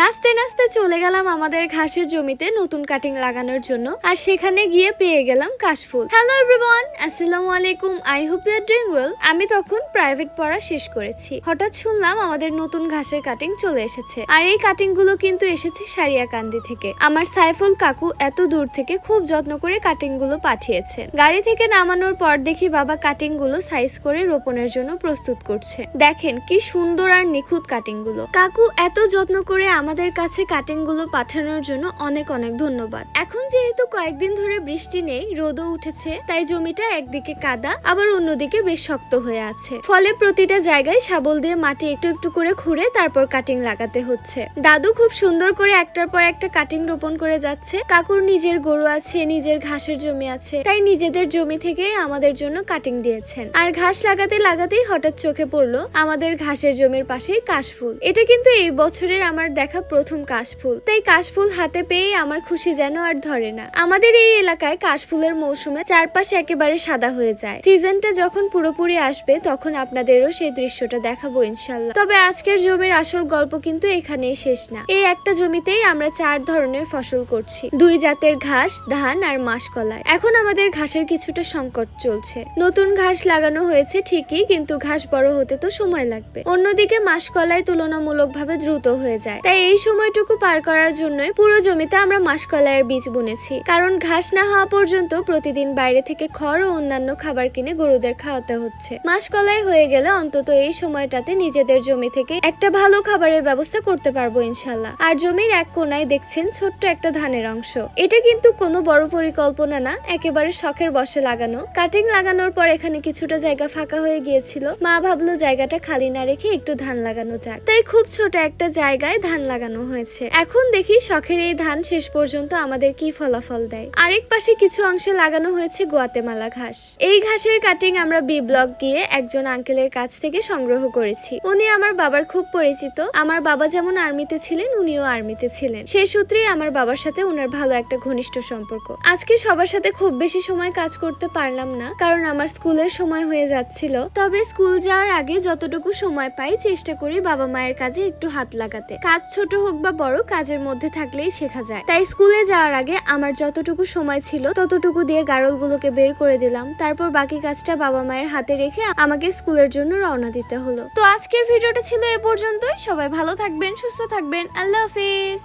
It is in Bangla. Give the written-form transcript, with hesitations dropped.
নাচতে নাচতে চলে গেলাম আমাদের ঘাসের জমিতে নতুন কাটিং লাগানোর জন্য, আর সেখানে গিয়ে পেয়ে গেলাম কাশফুল। হ্যালো এভরিওয়ান, আসসালামু আলাইকুম। I hope you are doing well. আমি তখন প্রাইভেট পড়া শেষ করেছি। হঠাৎ শুনলাম আমাদের নতুন ঘাসের কাটিং চলে এসেছে, আর এই কাটিং গুলো কিন্তু এসেছে সারিয়াকান্দি থেকে। আমার সাইফুল কাকু এত দূর থেকে খুব যত্ন করে কাটিং গুলো পাঠিয়েছেন। গাড়ি থেকে নামানোর পর দেখি বাবা কাটিং গুলো সাইজ করে রোপণের জন্য প্রস্তুত করছে। দেখেন কি সুন্দর আর নিখুঁত কাটিং গুলো। কাকু এত যত্ন করে আমাদের কাছে কাটিং গুলো পাঠানোর জন্য অনেক অনেক ধন্যবাদ। এখন যেহেতু কয়েকদিন ধরে বৃষ্টি নেই, রোদও উঠেছে, তাই জমিটা একদিকে কাদা আবার অন্যদিকে বেশ শক্ত হয়ে আছে। ফলে প্রতিটা জায়গায় শাবল দিয়ে মাটি একটু একটু করে খুঁড়ে তারপর কাটিং লাগাতে হচ্ছে। দাদু খুব সুন্দর করে একটার পর একটা কাটিং রোপণ করে যাচ্ছে। কাকুর নিজের গরু আছে, নিজের ঘাসের জমি আছে, তাই নিজেদের জমি থেকে আমাদের জন্য কাটিং দিয়েছেন। আর ঘাস লাগাতে লাগাতেই হঠাৎ চোখে পড়লো আমাদের ঘাসের জমির পাশেই কাশফুল। এটা কিন্তু এই বছরের আমার দেখা প্রথম কাশফুল, তাই কাশফুল হাতে পেয়ে আমার খুশি যেন আর ধরে না। আমাদের এই এলাকায় কাশফুলের মৌসুমে চারপাশে একেবারে সাদা হয়ে যায়। সিজনটা যখন পুরোপুরি আসবে তখন আপনাদেরও সেই দৃশ্যটা দেখাবো ইনশাল্লাহ। তবে আজকের জমির আসল গল্প কিন্তু এখানেই শেষ না। এই একটা জমিতেই আমরা 4 ধরনের ফসল করছি, 2 জাতের ঘাস, ধান আর মাসকলাই। এখন আমাদের ঘাসের কিছুটা সংকট চলছে। নতুন ঘাস লাগানো হয়েছে ঠিকই, কিন্তু ঘাস বড় হতে তো সময় লাগবে। অন্যদিকে মাসকলাই তুলনামূলকভাবে দ্রুত হয়ে যায়, তাই এই সময়টুকু পার করার জন্যই পুরো জমিতে আমরা মাসকলাইয়ের বীজ বুনেছি। কারণ ঘাস না হওয়া পর্যন্ত প্রতিদিন বাইরে থেকে খড় ও অন্যান্য খাবার কিনে গরুদের খাওয়াতে হচ্ছে। মাসকলাই হয়ে গেলে অন্তত এই সময়টাতে নিজেদের জমি থেকে একটা ভালো খাবারের ব্যবস্থা করতে পারবো ইনশাল্লাহ। আর জমির এক কোনায় দেখছেন ছোট্ট একটা ধানের অংশ। এটা কিন্তু কোনো বড় পরিকল্পনা না, একেবারে শখের বশে লাগানো। কাটিং লাগানোর পর এখানে কিছুটা জায়গা ফাঁকা হয়ে গিয়েছিল। মা ভাবলো জায়গাটা খালি না রেখে একটু ধান লাগানো যাক, তাই খুব ছোট একটা জায়গায় ধান লাগানো হয়েছে। এখন দেখি শখের এই ধান শেষ পর্যন্ত আমাদের কি ফলাফল দেয়। আরেক পাশে কিছু অংশে লাগানো হয়েছে গোয়াতেমালা ঘাস। এই ঘাসের কাটিং আমরা বি ব্লক গিয়ে একজন আঙ্কেলের কাছ থেকে সংগ্রহ করেছি। উনি আমার বাবার খুব পরিচিত। আমার বাবা যেমন আর্মিতে ছিলেন, উনিও আর্মিতে ছিলেন। সেই সূত্রেই আমার বাবার সাথে উনার ভালো একটা ঘনিষ্ঠ সম্পর্ক। আজকে সবার সাথে খুব বেশি সময় কাজ করতে পারলাম না, কারণ আমার স্কুলের সময় হয়ে যাচ্ছিল। তবে স্কুল যাওয়ার আগে যতটুকু সময় পাই চেষ্টা করি বাবা মায়ের কাজে একটু হাত লাগাতে। কাজ ছোট হোক বা বড়, কাজের মধ্যে থাকলেই শেখা যায়। তাই স্কুলে যাওয়ার আগে আমার যতটুকু সময় ছিল ততটুকু দিয়ে গাড়লগুলোকে বের করে দিলাম। তারপর বাকি কাজটা বাবা মায়ের হাতে রেখে আমাকে স্কুলের জন্য রওনা দিতে হলো। তো আজকের ভিডিওটা ছিল এ পর্যন্তই। সবাই ভালো থাকবেন, সুস্থ থাকবেন। আল্লাহ হাফেজ।